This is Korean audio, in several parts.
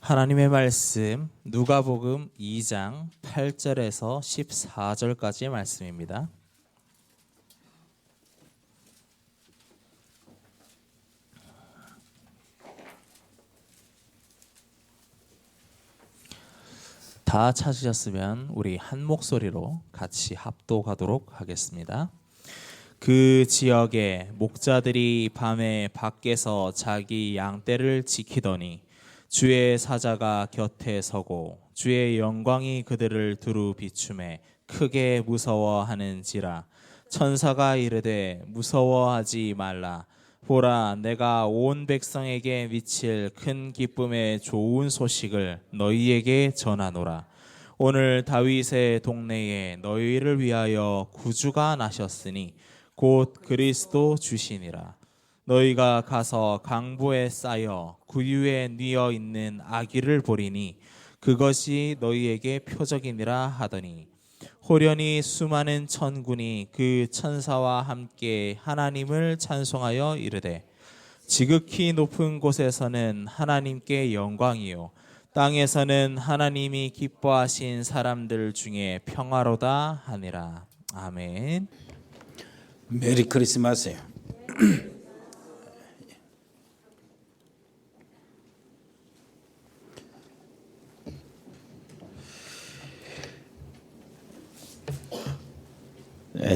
하나님의 말씀 누가복음 2장 8절에서 14절까지의 말씀입니다. 다 찾으셨으면 우리 한 목소리로 같이 합독하도록 하겠습니다. 그 지역에 목자들이 밤에 밖에서 자기 양떼를 지키더니 주의 사자가 곁에 서고 주의 영광이 그들을 두루 비추매 크게 무서워하는지라. 천사가 이르되 무서워하지 말라. 보라, 내가 온 백성에게 미칠 큰 기쁨의 좋은 소식을 너희에게 전하노라. 오늘 다윗의 동네에 너희를 위하여 구주가 나셨으니 곧 그리스도 주시니라. 너희가 가서 강보에 쌓여 구유에 뉘어 있는 아기를 보리니 그것이 너희에게 표적이니라 하더니, 호련히 수많은 천군이 그 천사와 함께 하나님을 찬송하여 이르되, 지극히 높은 곳에서는 하나님께 영광이요 땅에서는 하나님이 기뻐하신 사람들 중에 평화로다 하니라. 아멘. 메리 크리스마스요.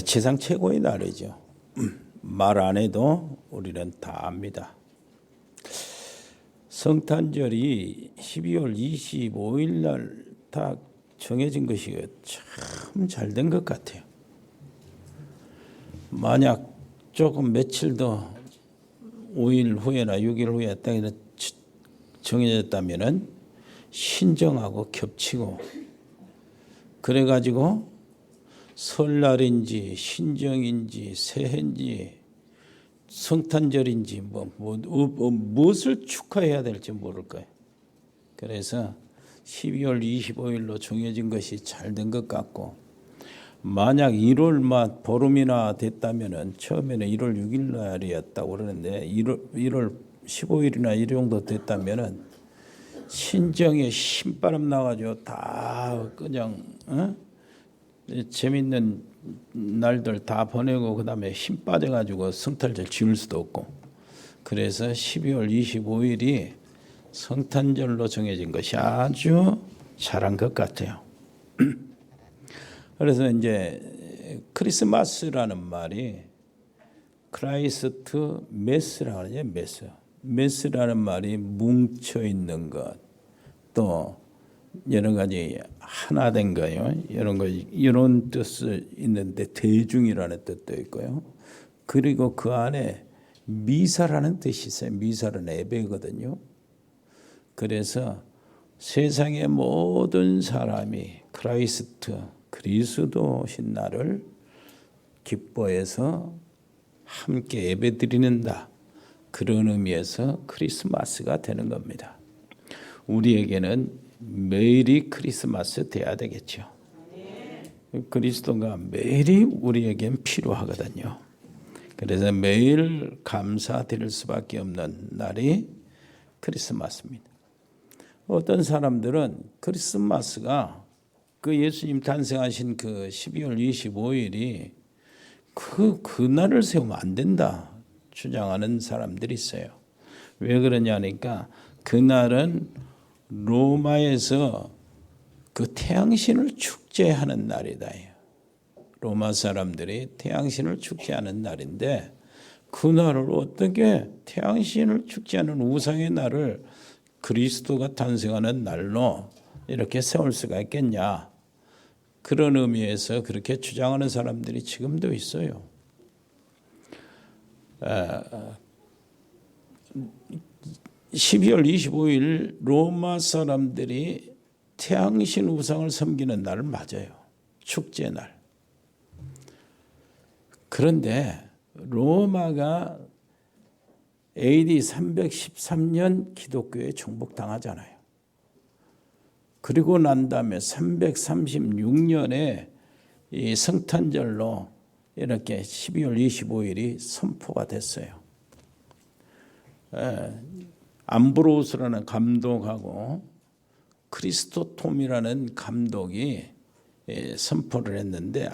세상 최고의 날이죠. 말 안 해도 우리는 다 압니다. 성탄절이 12월 25일 날 다 정해진 것이 참 잘 된 것 같아요. 만약 조금 며칠 더 5일 후에나 6일 후에 딱 정해졌다면은 신정하고 겹치고 그래가지고 설날인지 신정인지 새해인지 성탄절인지 무엇을 축하해야 될지 모를 거예요. 그래서 12월 25일로 정해진 것이 잘 된 것 같고, 만약 1월 보름이나 됐다면은 처음에는 1월 6일 날이었다고 그러는데 1월 15일이나 이 정도 됐다면은 신정에 신바람 나가지고 다 그냥 재밌는 날들 다 보내고 그다음에 힘 빠져가지고 성탄절 지을 수도 없고, 그래서 12월 25일이 성탄절로 정해진 것이 아주 잘한 것 같아요. 그래서 이제 크리스마스라는 말이 크라이스트 메스라고 하죠. 메스라는 말이 뭉쳐 있는 것, 또 여러 가지 하나 된 거요. 이런 뜻이 있는데 대중이라는 뜻도 있고요. 그리고 그 안에 미사라는 뜻이 있어요. 미사는 예배거든요. 그래서 세상의 모든 사람이 크라이스트, 그리스도신 나를 기뻐해서 함께 예배드리는다. 그런 의미에서 크리스마스가 되는 겁니다. 우리에게는 매일이 크리스마스 돼야 되겠죠. 그리스도가 매일이 우리에겐 필요하거든요. 그래서 매일 감사드릴 수밖에 없는 날이 크리스마스입니다. 어떤 사람들은 크리스마스가 그 예수님 탄생하신 그 12월 25일이 그날을 세우면 안 된다 주장하는 사람들이 있어요. 왜 그러냐니까 그날은 로마에서 그 태양신을 축제하는 날이다. 로마 사람들이 태양신을 축제하는 날인데, 그날을 어떻게 태양신을 축제하는 우상의 날을 그리스도가 탄생하는 날로 이렇게 세울 수가 있겠냐. 그런 의미에서 그렇게 주장하는 사람들이 지금도 있어요. 12월 25일 로마 사람들이 태양신 우상을 섬기는 날은 맞아요. 축제날. 그런데 로마가 AD 313년 기독교에 정복당하잖아요. 그리고 난 다음에 336년에 이 성탄절로 이렇게 12월 25일이 선포가 됐어요. 암브로스라는 감독하고 크리스토톰이라는 감독이 선포를 했는데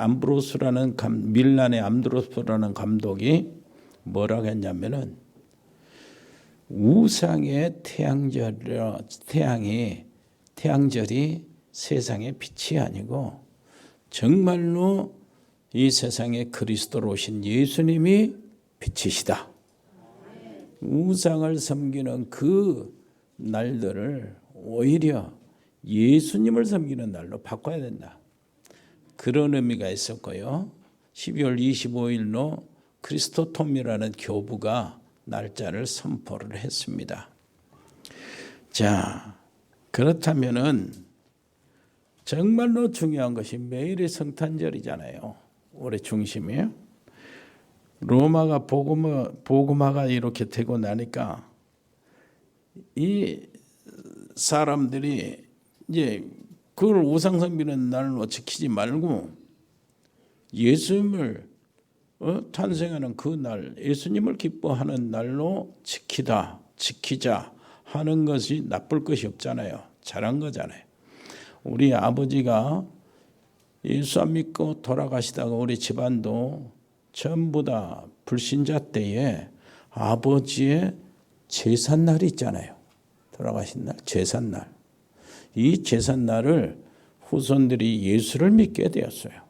밀란의 암브로스라는 감독이 뭐라고 했냐면은 우상의 태양절이 세상의 빛이 아니고 정말로 이 세상에 그리스도로 오신 예수님이 빛이시다. 우상을 섬기는 그 날들을 오히려 예수님을 섬기는 날로 바꿔야 된다. 그런 의미가 있었고요. 12월 25일로 크리스토톰이라는 교부가 날짜를 선포를 했습니다. 자, 그렇다면은 정말로 중요한 것이 매일의 성탄절이잖아요. 올해 중심이에요. 로마가 복음화가 이렇게 되고 나니까 이 사람들이 이제 그걸 우상 섬기는 날로 지키지 말고 예수님을 탄생하는 그 날, 예수님을 기뻐하는 날로 지키자 하는 것이 나쁠 것이 없잖아요. 잘한 거잖아요. 우리 아버지가 예수 안 믿고 돌아가시다가 우리 집안도 전부 다 불신자 때에 아버지의 제삿날이 있잖아요. 돌아가신 날, 제삿날. 이 제삿날을 후손들이 예수를 믿게 되었어요.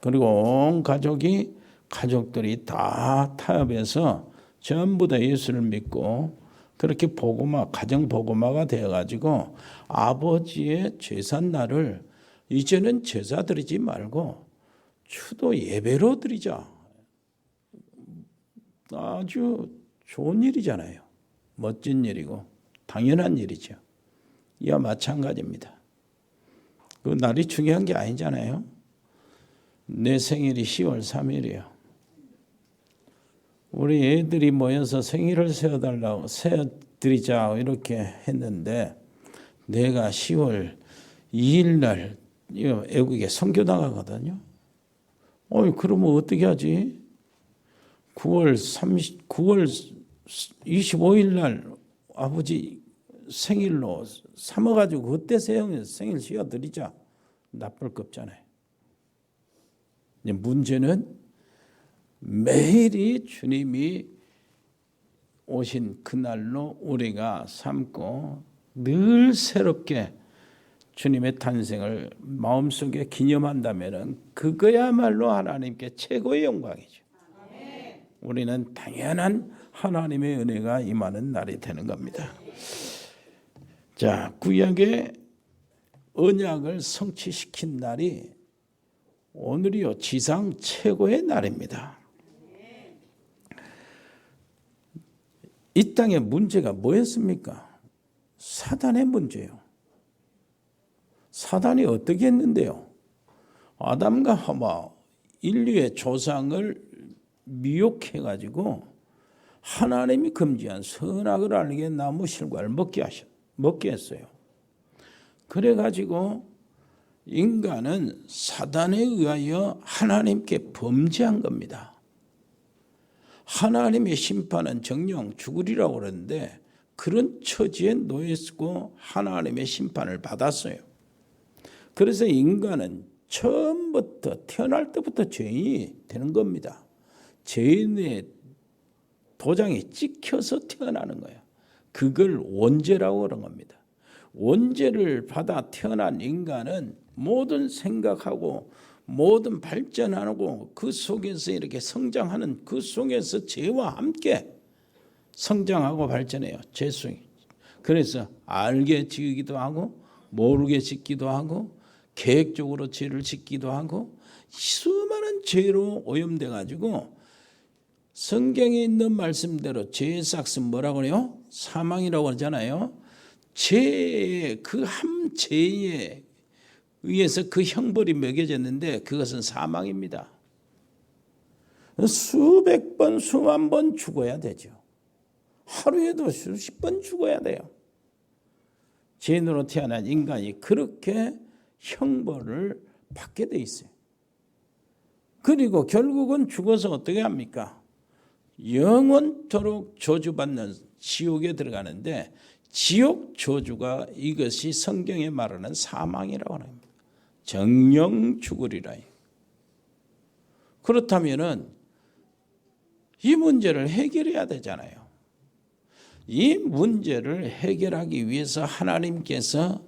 그리고 온 가족들이 다 타협해서 전부 다 예수를 믿고 그렇게 가정 복음화가 되어가지고 아버지의 제삿날을 이제는 제사 드리지 말고 추도 예배로 드리자. 아주 좋은 일이잖아요. 멋진 일이고 당연한 일이죠. 이와 마찬가지입니다. 그 날이 중요한 게 아니잖아요. 내 생일이 10월 3일이에요. 우리 애들이 모여서 생일을 세어드리자 이렇게 했는데 내가 10월 2일 날 애국에 선교 나가거든요. 그러면 어떻게 하지? 9월 25일 날 아버지 생일로 삼아가지고 그때 생일 쉬어드리자. 나쁠 거 없잖아요. 문제는 매일이 주님이 오신 그날로 우리가 삼고 늘 새롭게 주님의 탄생을 마음속에 기념한다면 그거야말로 하나님께 최고의 영광이죠. 우리는 당연한 하나님의 은혜가 임하는 날이 되는 겁니다. 자, 구약의 언약을 성취시킨 날이 오늘이요 지상 최고의 날입니다. 이 땅의 문제가 뭐였습니까? 사단의 문제요. 사단이 어떻게 했는데요? 아담과 하와 인류의 조상을 미혹해가지고 하나님이 금지한 선악을 알게 나무 실과를 먹게 했어요. 그래가지고 인간은 사단에 의하여 하나님께 범죄한 겁니다. 하나님의 심판은 정령 죽으리라고 그러는데 그런 처지에 놓였고 하나님의 심판을 받았어요. 그래서 인간은 처음부터 태어날 때부터 죄인이 되는 겁니다. 죄인의 도장이 찍혀서 태어나는 거예요. 그걸 원죄라고 그런 겁니다. 원죄를 받아 태어난 인간은 모든 생각하고 모든 발전하고 그 속에서 이렇게 성장하는 그 속에서 죄와 함께 성장하고 발전해요. 죄성이. 그래서 알게 지기도 하고 모르게 짓기도 하고 계획적으로 죄를 짓기도 하고 수많은 죄로 오염돼 가지고 성경에 있는 말씀대로 죄의 삭은 뭐라고 그래요? 사망이라고 그러잖아요. 죄의 그 한 죄에 의해서 그 형벌이 매겨졌는데 그것은 사망입니다. 수백 번, 수만 번 죽어야 되죠. 하루에도 수십 번 죽어야 돼요. 죄인으로 태어난 인간이 그렇게 형벌을 받게 돼 있어요. 그리고 결국은 죽어서 어떻게 합니까? 영원토록 저주받는 지옥에 들어가는데 지옥 저주가 이것이 성경에 말하는 사망이라고 하는 겁니다. 정령 죽으리라. 그렇다면은 이 문제를 해결해야 되잖아요. 이 문제를 해결하기 위해서 하나님께서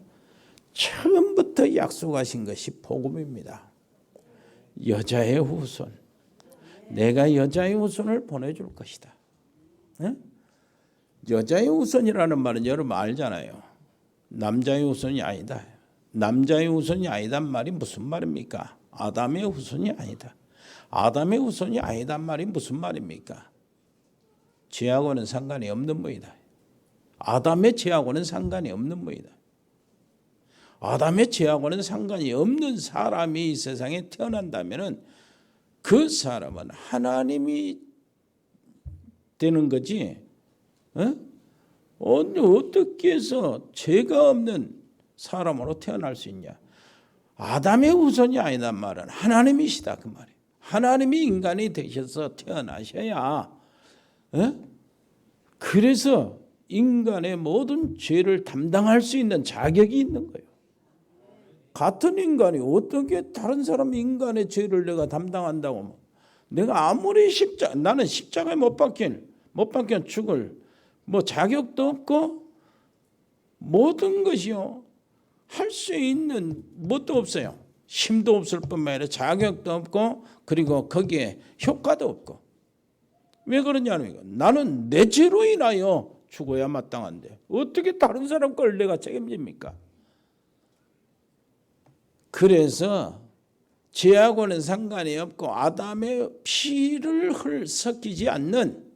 처음부터 약속하신 것이 복음입니다. 여자의 후손, 내가 여자의 후손을 보내줄 것이다. 네? 여자의 후손이라는 말은 여러분 알잖아요. 남자의 후손이 아니다. 남자의 후손이 아니단 말이 무슨 말입니까? 아담의 후손이 아니다. 아담의 후손이 아니단 말이 무슨 말입니까? 죄하고는 상관이 없는 모이다. 아담의 죄하고는 상관이 없는 모이다. 아담의 죄하고는 상관이 없는 사람이 이 세상에 태어난다면 그 사람은 하나님이 되는 거지. 어떻게 해서 죄가 없는 사람으로 태어날 수 있냐? 아담의 후손이 아니란 말은 하나님이시다 그 말이에요. 하나님이 인간이 되셔서 태어나셔야 그래서 인간의 모든 죄를 담당할 수 있는 자격이 있는 거예요. 같은 인간이 어떻게 다른 사람 인간의 죄를 내가 담당한다고 하면 내가 아무리 나는 십자가에 못 박혀 죽을 뭐 자격도 없고 모든 것이요 할 수 있는 뭣도 없어요. 힘도 없을 뿐만 아니라 자격도 없고 그리고 거기에 효과도 없고 왜 그러냐면 나는 내 죄로 인하여 죽어야 마땅한데 어떻게 다른 사람 걸 내가 책임집니까? 그래서 죄하고는 상관이 없고 아담의 피를 섞이지 않는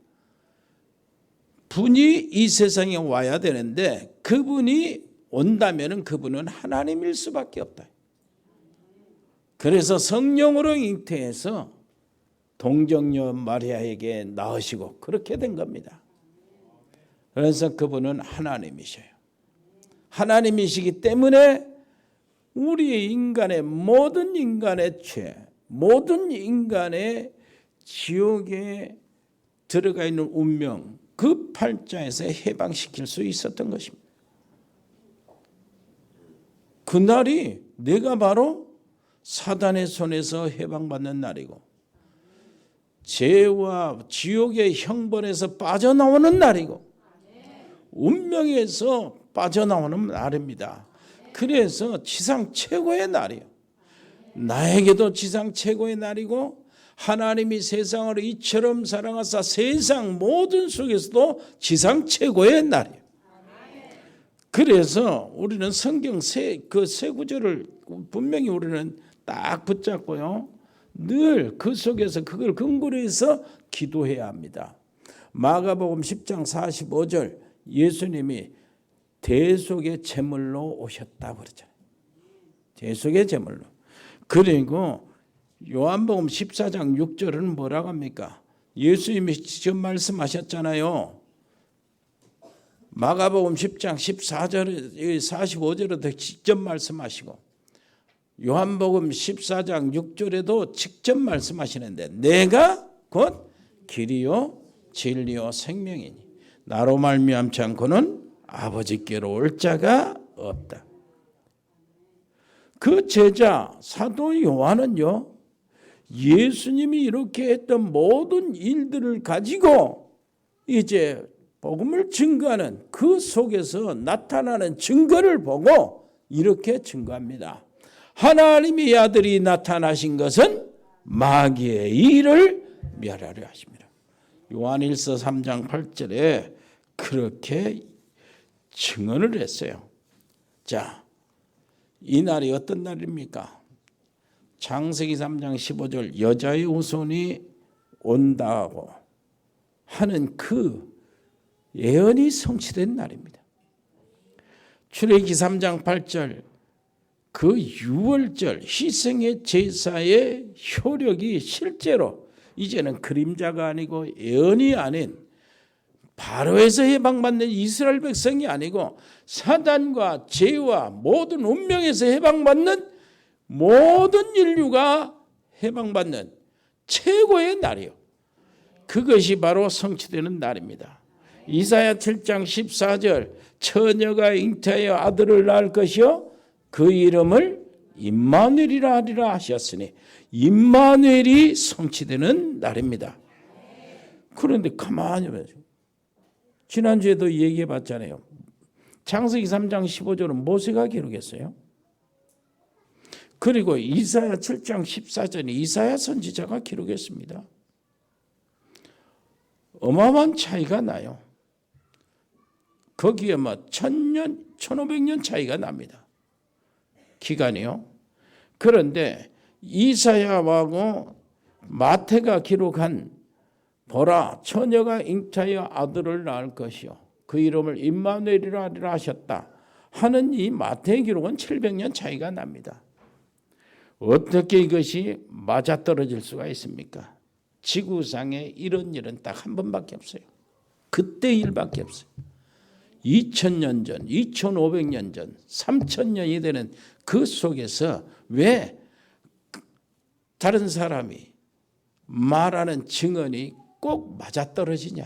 분이 이 세상에 와야 되는데 그분이 온다면 그분은 하나님일 수밖에 없다. 그래서 성령으로 잉태해서 동정녀 마리아에게 낳으시고 그렇게 된 겁니다. 그래서 그분은 하나님이셔요. 하나님이시기 때문에 우리 인간의 모든 인간의 죄, 모든 인간의 지옥에 들어가 있는 운명 그 팔자에서 해방시킬 수 있었던 것입니다. 그날이 내가 바로 사단의 손에서 해방받는 날이고 죄와 지옥의 형벌에서 빠져나오는 날이고 운명에서 빠져나오는 날입니다. 그래서 지상 최고의 날이에요. 나에게도 지상 최고의 날이고 하나님이 세상을 이처럼 사랑하사 세상 모든 속에서도 지상 최고의 날이에요. 그래서 우리는 성경 세 구절을 분명히 우리는 딱 붙잡고요. 늘 그 속에서 그걸 근거로 해서 기도해야 합니다. 마가복음 10장 45절 예수님이 대속의 제물로 오셨다고 그러잖아요. 대속의 제물로. 그리고 요한복음 14장 6절은 뭐라고 합니까? 예수님이 직접 말씀하셨잖아요. 마가복음 10장 14절 45절에도 직접 말씀하시고 요한복음 14장 6절에도 직접 말씀하시는데 내가 곧 길이요 진리요 생명이니 나로 말미암지 않고는 아버지께로 올 자가 없다. 그 제자 사도 요한은요 예수님이 이렇게 했던 모든 일들을 가지고 이제 복음을 증거하는 그 속에서 나타나는 증거를 보고 이렇게 증거합니다. 하나님의 아들이 나타나신 것은 마귀의 일을 멸하려 하십니다. 요한일서 3장 8절에 그렇게 증언을 했어요. 자, 이 날이 어떤 날입니까? 창세기 3장 15절 여자의 후손이 온다고 하는 그 예언이 성취된 날입니다. 출애굽기 3장 8절 그 유월절 희생의 제사의 효력이 실제로 이제는 그림자가 아니고 예언이 아닌 바로에서 해방받는 이스라엘 백성이 아니고 사단과 죄와 모든 운명에서 해방받는 모든 인류가 해방받는 최고의 날이요. 그것이 바로 성취되는 날입니다. 이사야 7장 14절 처녀가 잉태하여 아들을 낳을 것이요 그 이름을 임마누엘이라 하리라 하셨으니 임마누엘이 성취되는 날입니다. 그런데 가만히 보세요. 지난주에도 얘기해 봤잖아요. 창세기 3장 15절은 모세가 기록했어요. 그리고 이사야 7장 14절은 이사야 선지자가 기록했습니다. 어마어마한 차이가 나요. 거기에 뭐 1000년, 1500년 차이가 납니다. 기간이요. 그런데 이사야하고 마태가 기록한 보라 처녀가 잉태하여 아들을 낳을 것이요 그 이름을 임마누엘이라 하리라 하셨다 하는 이 마태의 기록은 700년 차이가 납니다. 어떻게 이것이 맞아떨어질 수가 있습니까? 지구상에 이런 일은 딱 한 번밖에 없어요. 그때 일밖에 없어요. 2000년 전, 2500년 전, 3000년이 되는 그 속에서 왜 다른 사람이 말하는 증언이 꼭 맞아떨어지냐.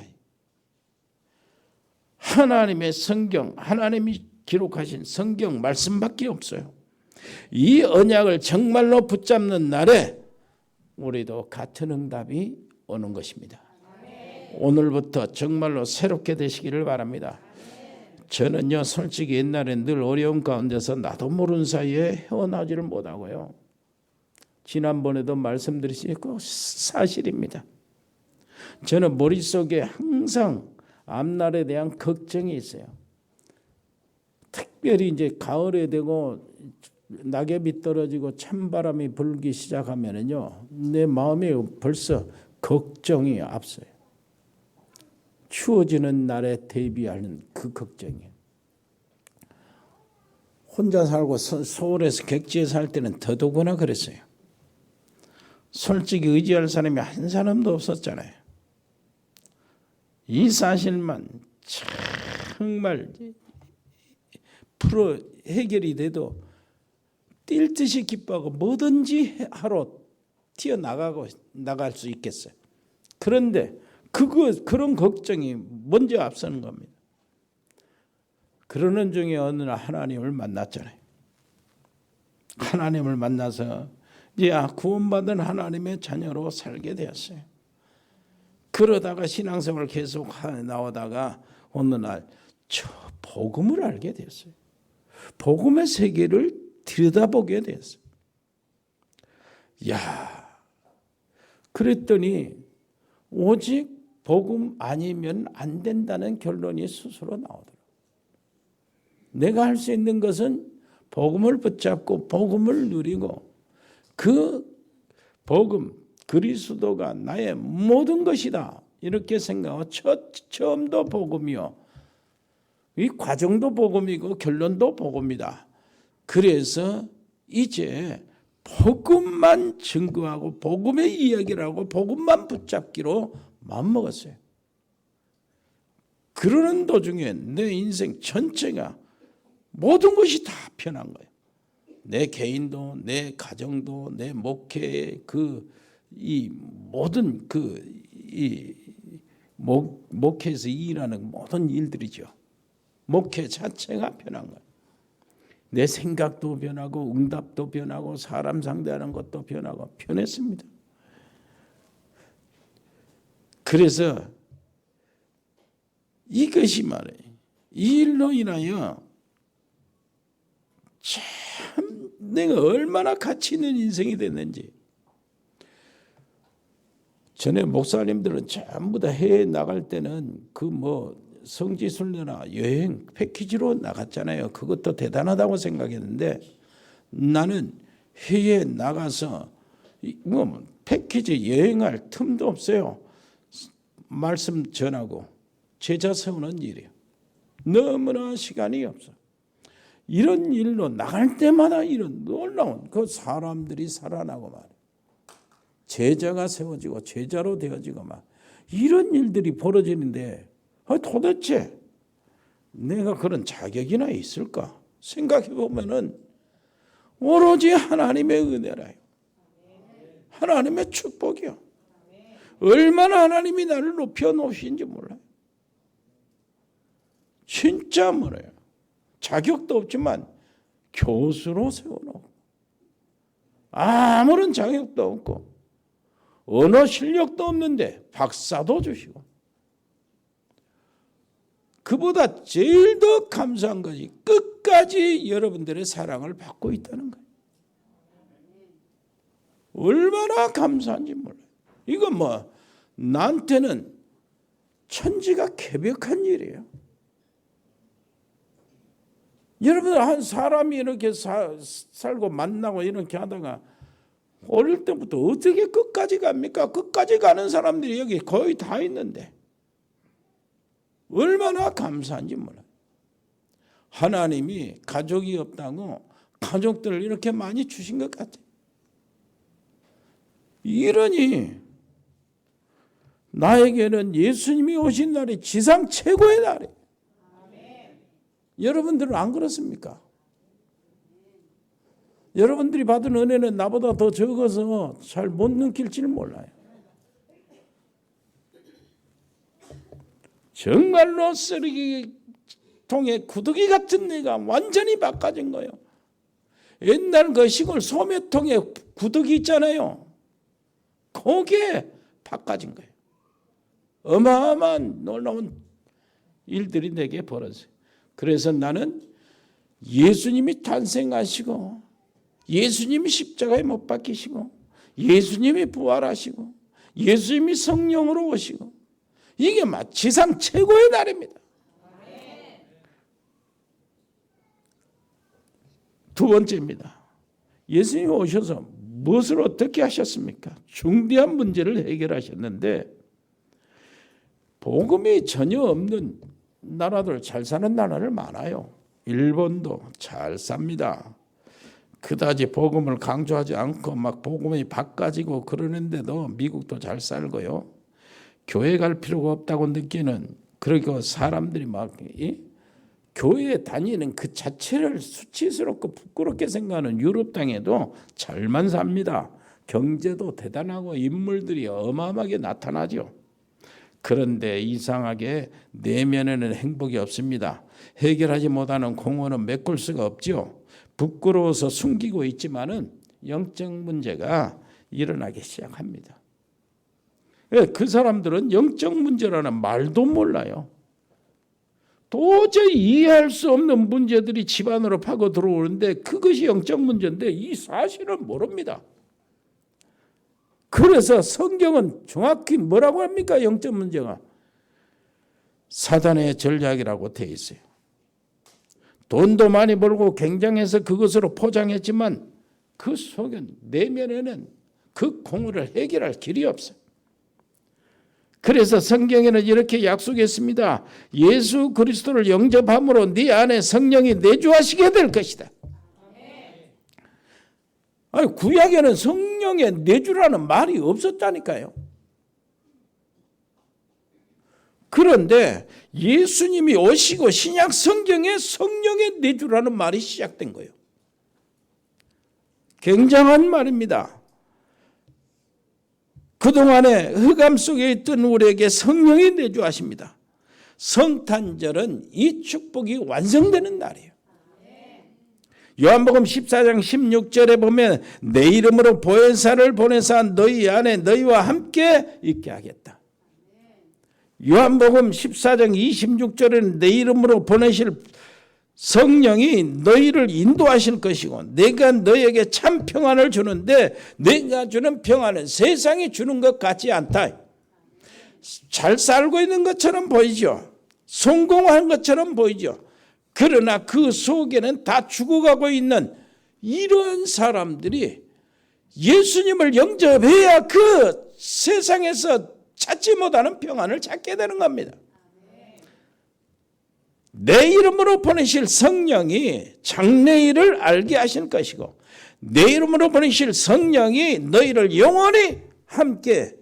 하나님의 성경, 하나님이 기록하신 성경 말씀밖에 없어요. 이 언약을 정말로 붙잡는 날에 우리도 같은 응답이 오는 것입니다. 오늘부터 정말로 새롭게 되시기를 바랍니다. 저는요 솔직히 옛날에 늘 어려운 가운데서 나도 모르는 사이에 헤어나오지를 못하고요. 지난번에도 말씀드리고 사실입니다. 저는 머릿속에 항상 앞날에 대한 걱정이 있어요. 특별히 이제 가을에 되고 낙엽이 떨어지고 찬바람이 불기 시작하면은요 내 마음에 벌써 걱정이 앞서요. 추워지는 날에 대비하는 그 걱정이에요. 혼자 살고 서울에서 객지에 살 때는 더더구나 그랬어요. 솔직히 의지할 사람이 한 사람도 없었잖아요. 이 사실만 정말 풀어 해결이 돼도 뛸 듯이 기뻐하고 뭐든지 하러 나갈 수 있겠어요. 그런데 그런 걱정이 먼저 앞서는 겁니다. 그러는 중에 어느 날 하나님을 만났잖아요. 하나님을 만나서 이제 구원받은 하나님의 자녀로 살게 되었어요. 그러다가 신앙생활을 계속 나오다가 어느 날 저 복음을 알게 됐어요. 복음의 세계를 들여다보게 됐어요. 야, 그랬더니 오직 복음 아니면 안 된다는 결론이 스스로 나오더라고요. 내가 할 수 있는 것은 복음을 붙잡고 복음을 누리고 그 복음 그리스도가 나의 모든 것이다 이렇게 생각하고 처음도 복음이요. 이 과정도 복음이고 결론도 복음이다. 그래서 이제 복음만 증거하고 복음의 이야기를 하고 복음만 붙잡기로 마음먹었어요. 그러는 도중에 내 인생 전체가 모든 것이 다 변한 거예요. 내 개인도 내 가정도 내 목회의 이 모든 목회에서 일하는 모든 일들이죠. 목회 자체가 변한 거예요. 내 생각도 변하고 응답도 변하고 사람 상대하는 것도 변하고 변했습니다. 그래서 이것이 말이에요. 이 일로 인하여 참 내가 얼마나 가치 있는 인생이 됐는지. 전에 목사님들은 전부 다 해외 나갈 때는 성지순례나 여행 패키지로 나갔잖아요. 그것도 대단하다고 생각했는데 나는 해외에 나가서 패키지 여행할 틈도 없어요. 말씀 전하고 제자 세우는 일이에요. 너무나 시간이 없어. 이런 일로 나갈 때마다 이런 놀라운 그 사람들이 살아나고 말이에요. 제자가 세워지고 제자로 되어지고 막 이런 일들이 벌어지는데 도대체 내가 그런 자격이나 있을까 생각해 보면은 오로지 하나님의 은혜라요. 하나님의 축복이요. 얼마나 하나님이 나를 높여 놓으신지 몰라요. 진짜 뭐래요? 자격도 없지만 교수로 세워놓고 아무런 자격도 없고 언어 실력도 없는데 박사도 주시고 그보다 제일 더 감사한 것이 끝까지 여러분들의 사랑을 받고 있다는 거예요. 얼마나 감사한지 몰라요. 이건 뭐 나한테는 천지가 개벽한 일이에요. 여러분 한 사람이 이렇게 살고 만나고 이렇게 하다가 어릴 때부터 어떻게 끝까지 갑니까? 끝까지 가는 사람들이 여기 거의 다 있는데 얼마나 감사한지 몰라요. 하나님이 가족이 없다고 가족들을 이렇게 많이 주신 것 같아요. 이러니 나에게는 예수님이 오신 날이 지상 최고의 날이에요. 여러분들은 안 그렇습니까? 여러분들이 받은 은혜는 나보다 더 적어서 잘 못 느낄지는 몰라요. 정말로 쓰레기통에 구더기 같은 내가 완전히 바꿔진 거예요. 옛날 그 시골 소매통에 구더기 있잖아요. 거기에 바꿔진 거예요. 어마어마한 놀라운 일들이 내게 벌어져요. 그래서 나는 예수님이 탄생하시고 예수님이 십자가에 못 박히시고 예수님이 부활하시고 예수님이 성령으로 오시고 이게 지상 최고의 날입니다. 두 번째입니다. 예수님이 오셔서 무엇을 어떻게 하셨습니까? 중대한 문제를 해결하셨는데 복음이 전혀 없는 나라들 잘 사는 나라를 많아요. 일본도 잘 삽니다. 그다지 복음을 강조하지 않고 막 복음이 바꿔지고 그러는데도 미국도 잘 살고요. 교회 갈 필요가 없다고 느끼는 그리고 사람들이 막 교회에 다니는 그 자체를 수치스럽고 부끄럽게 생각하는 유럽 땅에도 잘만 삽니다. 경제도 대단하고 인물들이 어마어마하게 나타나죠. 그런데 이상하게 내면에는 행복이 없습니다. 해결하지 못하는 공허는 메꿀 수가 없죠. 부끄러워서 숨기고 있지만은 영적 문제가 일어나기 시작합니다. 그 사람들은 영적 문제라는 말도 몰라요. 도저히 이해할 수 없는 문제들이 집안으로 파고 들어오는데 그것이 영적 문제인데 이 사실을 모릅니다. 그래서 성경은 정확히 뭐라고 합니까? 영적 문제가 사단의 전략이라고 돼 있어요. 돈도 많이 벌고 굉장해서 그것으로 포장했지만 그 속은 내면에는 그 공허를 해결할 길이 없어요. 그래서 성경에는 이렇게 약속했습니다. 예수 그리스도를 영접함으로 네 안에 성령이 내주하시게 될 것이다. 아니, 구약에는 성령의 내주라는 말이 없었다니까요. 그런데 예수님이 오시고 신약 성경에 성령의 내주라는 말이 시작된 거예요. 굉장한 말입니다. 그동안에 흑암 속에 있던 우리에게 성령이 내주하십니다. 성탄절은 이 축복이 완성되는 날이에요. 요한복음 14장 16절에 보면 내 이름으로 보혜사를 보내사 너희 안에 너희와 함께 있게 하겠다. 요한복음 14장 26절에는 내 이름으로 보내실 성령이 너희를 인도하실 것이고 내가 너희에게 참 평안을 주는데 내가 주는 평안은 세상이 주는 것 같지 않다. 잘 살고 있는 것처럼 보이죠. 성공한 것처럼 보이죠. 그러나 그 속에는 다 죽어가고 있는 이런 사람들이 예수님을 영접해야 그 세상에서 찾지 못하는 평안을 찾게 되는 겁니다. 내 이름으로 보내실 성령이 장래일을 알게 하실 것이고 내 이름으로 보내실 성령이 너희를 영원히 함께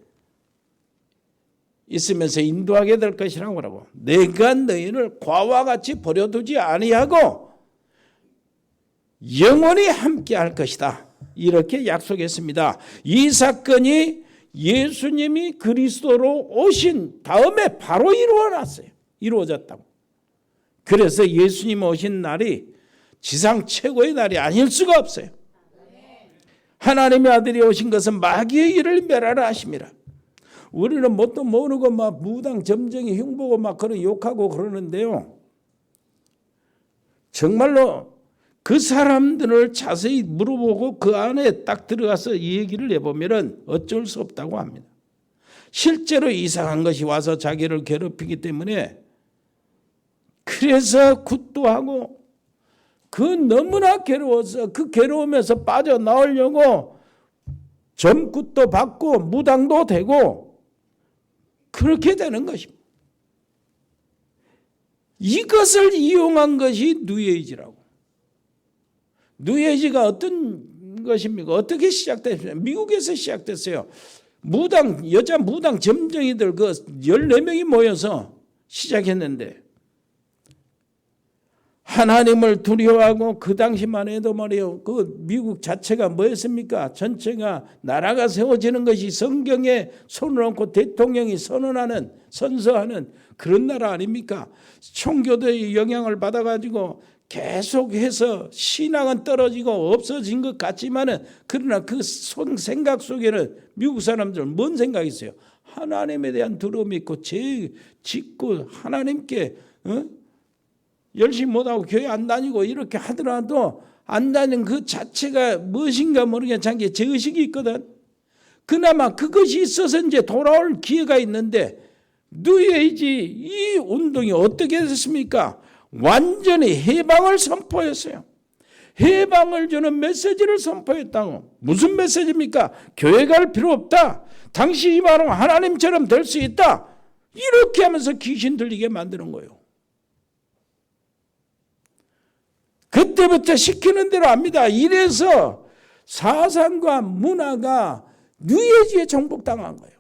있으면서 인도하게 될 것이라고 하고 내가 너희를 과와 같이 버려두지 아니하고 영원히 함께 할 것이다. 이렇게 약속했습니다. 이 사건이 예수님이 그리스도로 오신 다음에 바로 이루어졌다고. 그래서 예수님 오신 날이 지상 최고의 날이 아닐 수가 없어요. 하나님의 아들이 오신 것은 마귀의 일을 멸하라 하심이라. 우리는 뭣도 모르고 막 무당 점쟁이 흉보고 막 그런 욕하고 그러는데요. 정말로 그 사람들을 자세히 물어보고 그 안에 딱 들어가서 이 얘기를 해보면 어쩔 수 없다고 합니다. 실제로 이상한 것이 와서 자기를 괴롭히기 때문에 그래서 굿도 하고 그 너무나 괴로워서 그 괴로움에서 빠져나오려고 점굿도 받고 무당도 되고 그렇게 되는 것입니다. 이것을 이용한 것이 뉴에이지라고. 뉴에이지가 어떤 것입니까? 어떻게 시작됐습니까? 미국에서 시작됐어요. 무당, 여자 무당 점쟁이들 그 14명이 모여서 시작했는데 하나님을 두려워하고 그 당시만 해도 말이에요. 그 미국 자체가 뭐였습니까? 전체가 나라가 세워지는 것이 성경에 손을 얹고 대통령이 선서하는 그런 나라 아닙니까? 총교도의 영향을 받아가지고 계속해서 신앙은 떨어지고 없어진 것 같지만은 그러나 그 생각 속에는 미국 사람들은 뭔 생각이 있어요? 하나님에 대한 두려움이 있고 죄 짓고 하나님께 열심히 못하고 교회 안 다니고 이렇게 하더라도 안 다니는 그 자체가 무엇인가 모르게 자기의 죄의식이 있거든. 그나마 그것이 있어서 이제 돌아올 기회가 있는데 뉴에이지 이 운동이 어떻게 됐습니까? 완전히 해방을 선포했어요. 해방을 주는 메시지를 선포했다고. 무슨 메시지입니까? 교회 갈 필요 없다. 당신이 바로 하나님처럼 될 수 있다. 이렇게 하면서 귀신 들리게 만드는 거예요. 그때부터 시키는 대로 합니다. 이래서 사상과 문화가 뉴에이지에 정복당한 거예요.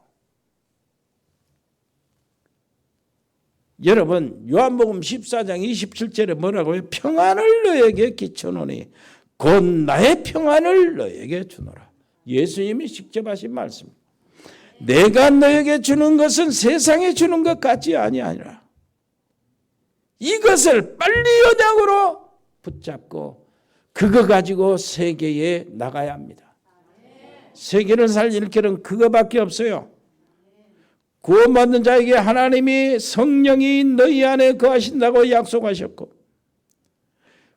여러분 요한복음 14장 27절에 뭐라고요? 평안을 너에게 끼쳐노니 곧 나의 평안을 너에게 주노라. 예수님이 직접 하신 말씀. 내가 너에게 주는 것은 세상에 주는 것 같지 아니하니라. 이것을 빨리 언약으로 붙잡고 그거 가지고 세계에 나가야 합니다. 세계를 살릴 길은 그거밖에 없어요. 구원받는 자에게 하나님이 성령이 너희 안에 거하신다고 약속하셨고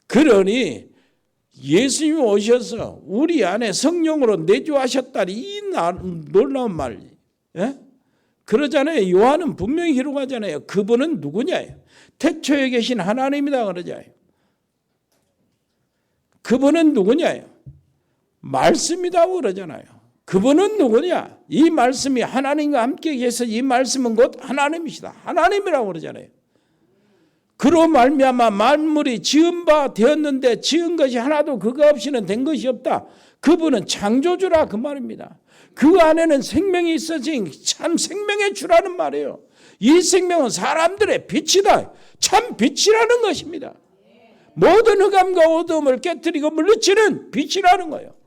그러니 예수님이 오셔서 우리 안에 성령으로 내주하셨다니 이 놀라운 말. 예? 그러잖아요. 요한은 분명히 기록하잖아요. 그분은 누구냐요? 태초에 계신 하나님이다 그러잖아요. 그분은 누구냐요? 말씀이다 그러잖아요. 그분은 누구냐? 이 말씀이 하나님과 함께 계셔서 이 말씀은 곧 하나님이시다. 하나님이라고 그러잖아요. 그로 말미암아 만물이 지은 바 되었는데 지은 것이 하나도 그거 없이는 된 것이 없다. 그분은 창조주라 그 말입니다. 그 안에는 생명이 있어진 참 생명의 주라는 말이에요. 이 생명은 사람들의 빛이다. 참 빛이라는 것입니다. 모든 흑암과 어둠을 깨뜨리고 물리치는 빛이라는 거예요.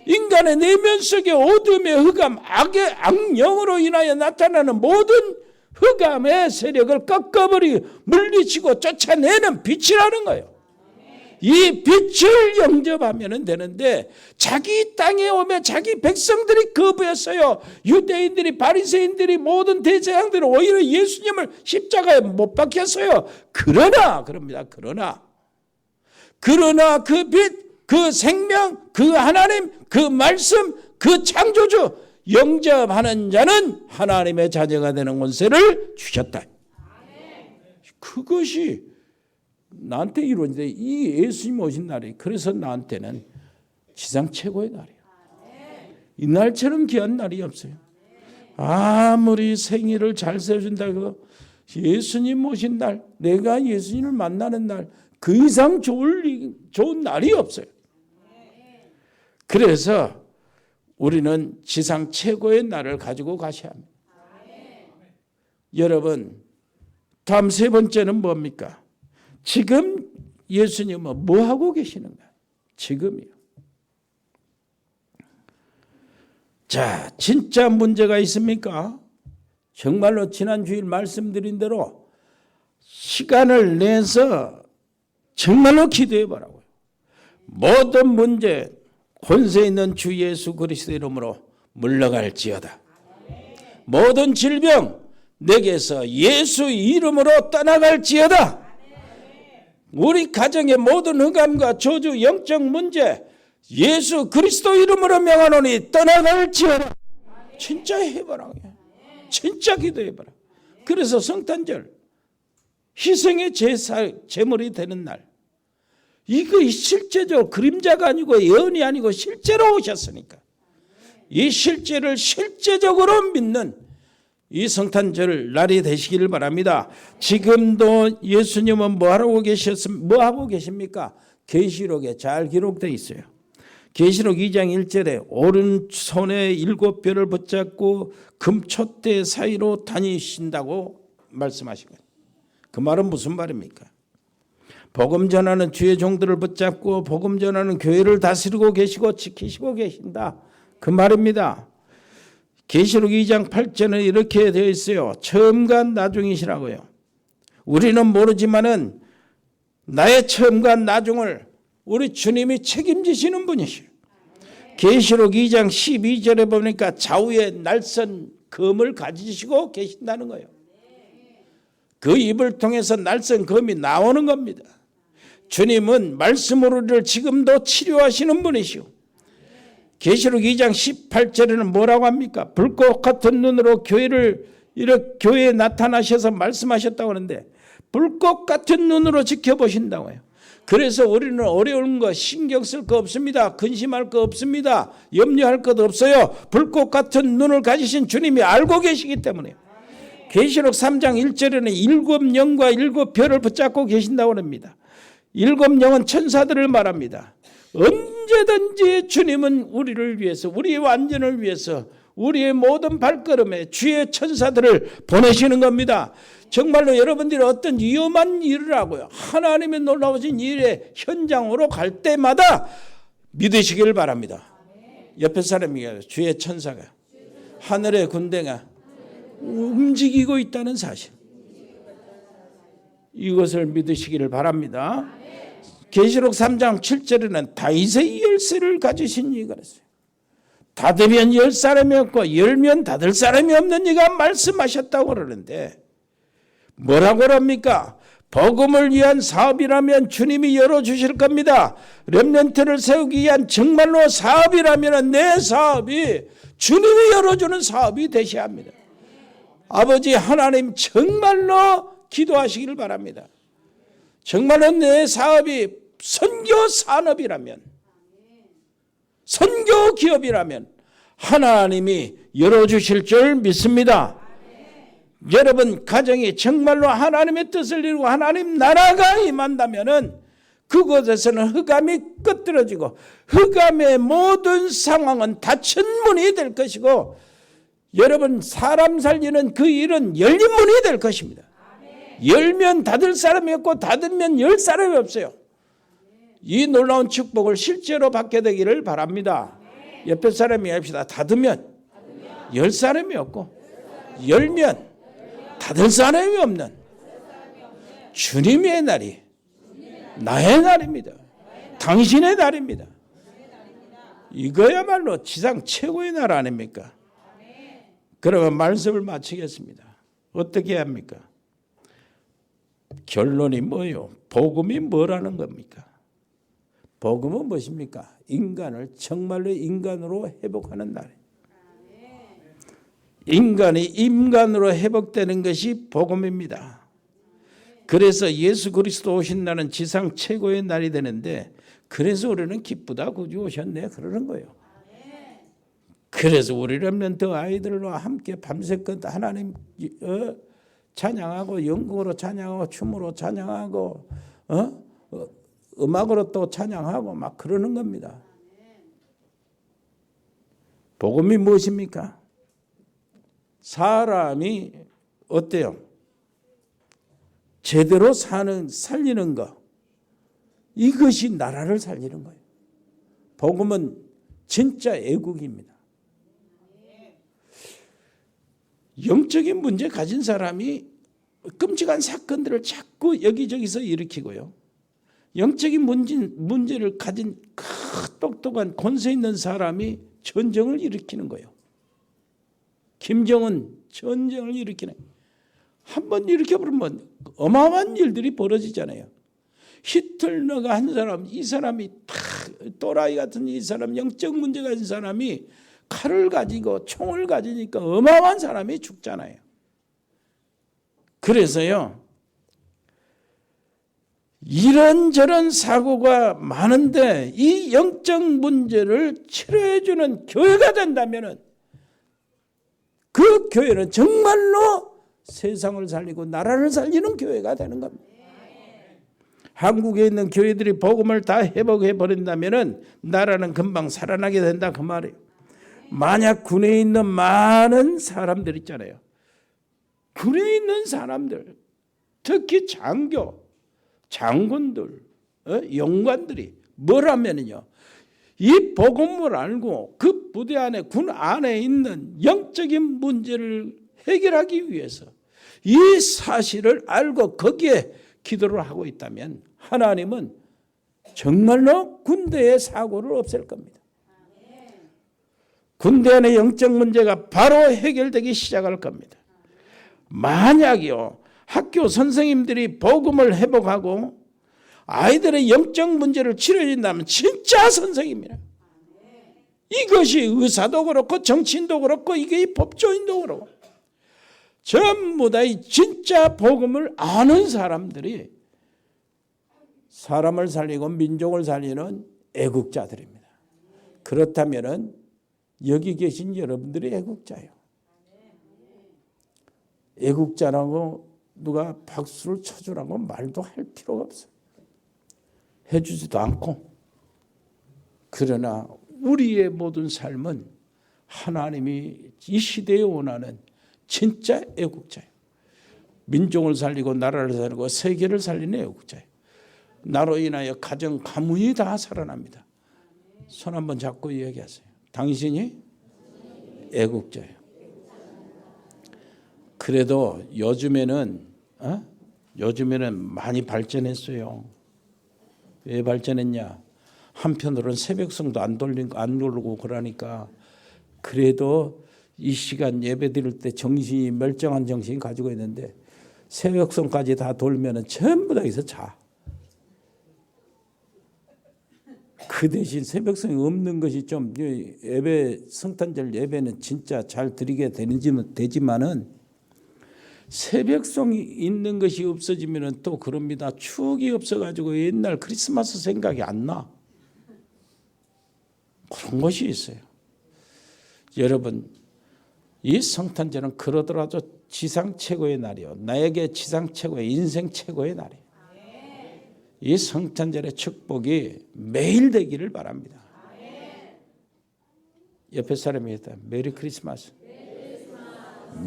인간의 내면 속에 어둠의 흑암, 악의 악령으로 인하여 나타나는 모든 흑암의 세력을 꺾어버리고 물리치고 쫓아내는 빛이라는 거예요. 이 빛을 영접하면 되는데 자기 땅에 오면 자기 백성들이 거부했어요. 유대인들이 바리새인들이 모든 대제사장들이 오히려 예수님을 십자가에 못 박혔어요. 그러나 그 빛, 그 생명, 그 하나님, 그 말씀, 그 창조주 영접하는 자는 하나님의 자녀가 되는 권세를 주셨다. 그것이 나한테 이루어진다. 이 예수님 오신 날이 그래서 나한테는 지상 최고의 날이에요. 이 날처럼 귀한 날이 없어요. 아무리 생일을 잘 세워준다고 예수님 오신 날, 내가 예수님을 만나는 날, 그 이상 좋은 날이 없어요. 그래서 우리는 지상 최고의 날을 가지고 가셔야 합니다. 여러분, 다음 세 번째는 뭡니까? 지금 예수님은 뭐 하고 계시는가? 지금이요. 자, 진짜 문제가 있습니까? 정말로 지난 주일 말씀드린 대로 시간을 내서 정말로 기도해 보라고요. 모든 문제 권세 있는 주 예수 그리스도 이름으로 물러갈지어다. 모든 질병 내게서 예수 이름으로 떠나갈지어다. 우리 가정의 모든 흑암과 저주 영적 문제 예수 그리스도 이름으로 명하노니 떠나갈지어다. 진짜 해보라고요. 진짜 기도해보라. 그래서 성탄절 희생의 제물이 되는 날, 이거 실제적으로 그림자가 아니고 예언이 아니고 실제로 오셨으니까 이 실제를 실제적으로 믿는 이 성탄절 날이 되시기를 바랍니다. 지금도 예수님은 뭐 하고 계십니까? 계시록에 잘 기록되어 있어요. 계시록 2장 1절에 오른손에 7별을 붙잡고 금촛대 사이로 다니신다고 말씀하시거든요. 그 말은 무슨 말입니까? 복음 전하는 주의 종들을 붙잡고 복음 전하는 교회를 다스리고 계시고 지키시고 계신다. 그 말입니다. 계시록 2장 8절에 이렇게 되어 있어요. 처음과 나중이시라고요. 우리는 모르지만은 나의 처음과 나중을 우리 주님이 책임지시는 분이시요. 계시록 2장 12절에 보니까 좌우에 날선 검을 가지시고 계신다는 거예요. 그 입을 통해서 날선 검이 나오는 겁니다. 주님은 말씀으로 우리를 지금도 치료하시는 분이시오. 계시록 2장 18절에는 뭐라고 합니까? 불꽃 같은 눈으로 교회에 나타나셔서 말씀하셨다고 하는데 불꽃 같은 눈으로 지켜보신다고 해요. 그래서 우리는 어려운 거 신경 쓸 거 없습니다. 근심할 거 없습니다. 염려할 것도 없어요. 불꽃 같은 눈을 가지신 주님이 알고 계시기 때문에. 계시록 3장 1절에는 7영과 7별을 붙잡고 계신다고 합니다. 7영은 천사들을 말합니다. 언제든지 주님은 우리를 위해서, 우리의 완전을 위해서, 우리의 모든 발걸음에 주의 천사들을 보내시는 겁니다. 정말로 여러분들이 어떤 위험한 일을 하고요, 하나님의 놀라우신 일의 현장으로 갈 때마다 믿으시길 바랍니다. 옆에 사람이 주의 천사가, 하늘의 군대가 움직이고 있다는 사실, 이것을 믿으시기를 바랍니다. 계시록 3장 7절에는 다윗의 열쇠를 가지신 이가 그랬어요. 닫으면 열 사람이 없고 열면 닫을 사람이 없는 이가 말씀하셨다고 그러는데 뭐라고 합니까? 복음을 위한 사업이라면 주님이 열어주실 겁니다. 렘넌트를 세우기 위한 정말로 사업이라면 내 사업이 주님이 열어주는 사업이 되셔야 합니다. 아버지 하나님 정말로 기도하시기를 바랍니다. 정말로 내 사업이 선교 산업이라면, 선교 기업이라면 하나님이 열어주실 줄 믿습니다. 여러분 가정이 정말로 하나님의 뜻을 이루고 하나님 나라가 임한다면은 그곳에서는 흑암이 끄트러지고 흑암의 모든 상황은 닫힌 문이 될 것이고 여러분 사람 살리는 그 일은 열린 문이 될 것입니다. 열면 닫을 사람이 없고 닫으면 열 사람이 없어요. 이 놀라운 축복을 실제로 받게 되기를 바랍니다. 옆에 사람이 합시다. 닫으면 열 사람이 없고 열면 닫을 사람이 없는 주님의 날이 나의 날입니다. 당신의 날입니다. 이거야말로 지상 최고의 날 아닙니까? 그러면 말씀을 마치겠습니다. 어떻게 합니까? 결론이 뭐예요? 복음이 뭐라는 겁니까? 복음은 무엇입니까? 인간을 정말로 인간으로 회복하는 날. 인간이 인간으로 회복되는 것이 복음입니다. 그래서 예수 그리스도 오신 날은 지상 최고의 날이 되는데 그래서 우리는 기쁘다 구주 오셨네 그러는 거예요. 그래서 우리 렘넌트 아이들과 함께 밤새껏 하나님 찬양하고 영국으로 찬양하고 춤으로 찬양하고 음악으로 또 찬양하고 막 그러는 겁니다. 복음이 무엇입니까? 사람이 어때요? 제대로 살리는 것, 이것이 나라를 살리는 거예요. 복음은 진짜 애국입니다. 영적인 문제 가진 사람이 끔찍한 사건들을 자꾸 여기저기서 일으키고요. 영적인 문제를 가진 똑똑한 권세 있는 사람이 전쟁을 일으키는 거예요. 김정은 전쟁을 일으키는, 한번 일으켜버리면 어마어마한 일들이 벌어지잖아요. 히틀러가 한 사람, 이 사람이 다 또라이 같은 이 사람, 영적 문제 가진 사람이 칼을 가지고 총을 가지니까 어마어마한 사람이 죽잖아요. 그래서요, 이런저런 사고가 많은데 이 영적 문제를 치료해주는 교회가 된다면 그 교회는 정말로 세상을 살리고 나라를 살리는 교회가 되는 겁니다. 한국에 있는 교회들이 복음을 다 회복해 버린다면 나라는 금방 살아나게 된다 그 말이에요. 만약 군에 있는 많은 사람들 있잖아요. 군에 있는 사람들, 특히 장교, 장군들, 영관들이 뭘 하면요, 이 복음을 알고 그 부대 안에, 군 안에 있는 영적인 문제를 해결하기 위해서 이 사실을 알고 거기에 기도를 하고 있다면 하나님은 정말로 군대의 사고를 없앨 겁니다. 군대 안의 영적 문제가 바로 해결되기 시작할 겁니다. 만약이요, 학교 선생님들이 복음을 회복하고 아이들의 영적 문제를 치료해준다면 진짜 선생님이라. 이것이 의사도 그렇고 정치인도 그렇고 이게 법조인도 그렇고 전부 다 이 진짜 복음을 아는 사람들이 사람을 살리고 민족을 살리는 애국자들입니다. 그렇다면 여기 계신 여러분들이 애국자예요. 애국자라고 누가 박수를 쳐주라고 말도 할 필요가 없어요. 해주지도 않고. 그러나 우리의 모든 삶은 하나님이 이 시대에 원하는 진짜 애국자예요. 민족을 살리고 나라를 살리고 세계를 살리는 애국자예요. 나로 인하여 가정, 가문이 다 살아납니다. 손 한번 잡고 이야기하세요. 당신이 애국자예요. 그래도 요즘에는 많이 발전했어요. 왜 발전했냐? 한편으로는 새벽성도 안 돌리고 그러니까 그래도 이 시간 예배 드릴 때 정신이 멀쩡한 정신이 가지고 있는데 새벽성까지 다 돌면은 전부 다 여기서 자. 그 대신 새벽성이 없는 것이 좀 예배, 성탄절 예배는 진짜 잘 드리게 되지만은 새벽성이 있는 것이 없어지면은 또 그럽니다. 추억이 없어가지고 옛날 크리스마스 생각이 안 나. 그런 것이 있어요. 여러분, 이 성탄절은 그러더라도 지상 최고의 날이요. 나에게 지상 최고의, 인생 최고의 날이에요. 이 성탄절의 축복이 매일 되기를 바랍니다. 옆에 사람이 했다. 메리 크리스마스.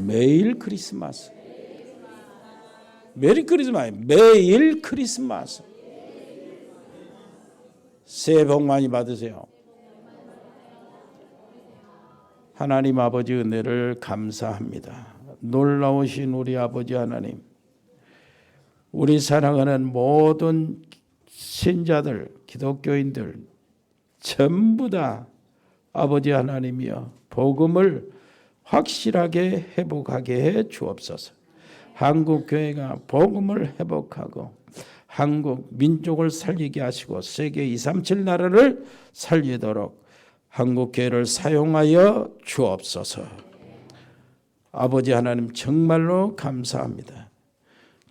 매일 크리스마스. 메리 크리스마스. 매일 크리스마스. 새해 복 많이 받으세요. 하나님 아버지 은혜를 감사합니다. 놀라우신 우리 아버지 하나님, 우리 사랑하는 모든 신자들, 기독교인들 전부 다 아버지 하나님이여 복음을 확실하게 회복하게 해 주옵소서. 한국 교회가 복음을 회복하고 한국 민족을 살리게 하시고 세계 237 나라를 살리도록 한국 교회를 사용하여 주옵소서. 아버지 하나님 정말로 감사합니다.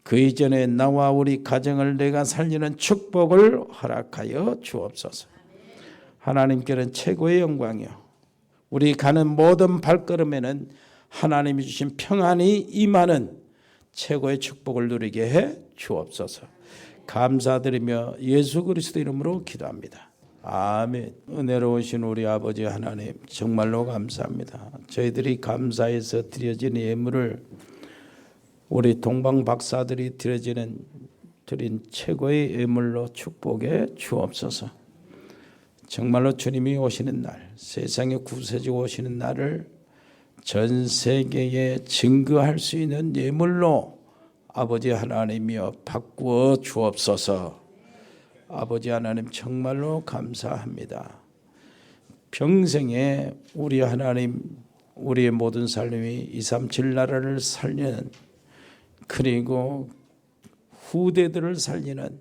그 이전에 나와 우리 가정을 내가 살리는 축복을 허락하여 주옵소서. 하나님께는 최고의 영광이요, 우리 가는 모든 발걸음에는 하나님이 주신 평안이 임하는 최고의 축복을 누리게 해 주옵소서. 감사드리며 예수 그리스도 이름으로 기도합니다. 아멘. 은혜로우신 우리 아버지 하나님 정말로 감사합니다. 저희들이 감사해서 드려진 예물을 우리 동방 박사들이 드린 최고의 예물로 축복해 주옵소서. 정말로 주님이 오시는 날, 세상의 구세주가 오시는 날을 전 세계에 증거할 수 있는 예물로 아버지 하나님이여 바꾸어 주옵소서. 아버지 하나님 정말로 감사합니다. 평생에 우리 하나님 우리의 모든 삶이 237 나라를 살리는 그리고 후대들을 살리는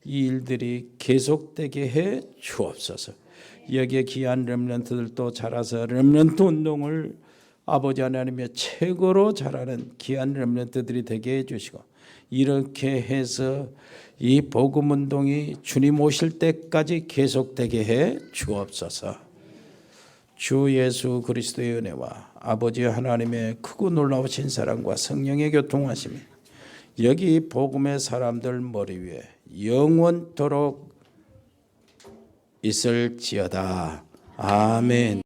이 일들이 계속되게 해 주옵소서. 여기에 귀한 렘넌트들도 자라서 렘넌트 운동을 아버지 하나님의 최고로 잘하는 귀한 렘넌트들이 되게 해주시고 이렇게 해서 이 복음 운동이 주님 오실 때까지 계속되게 해 주옵소서. 주 예수 그리스도의 은혜와 아버지 하나님의 크고 놀라우신 사랑과 성령의 교통하심이 여기 복음의 사람들 머리 위에 영원토록 있을지어다. 아멘.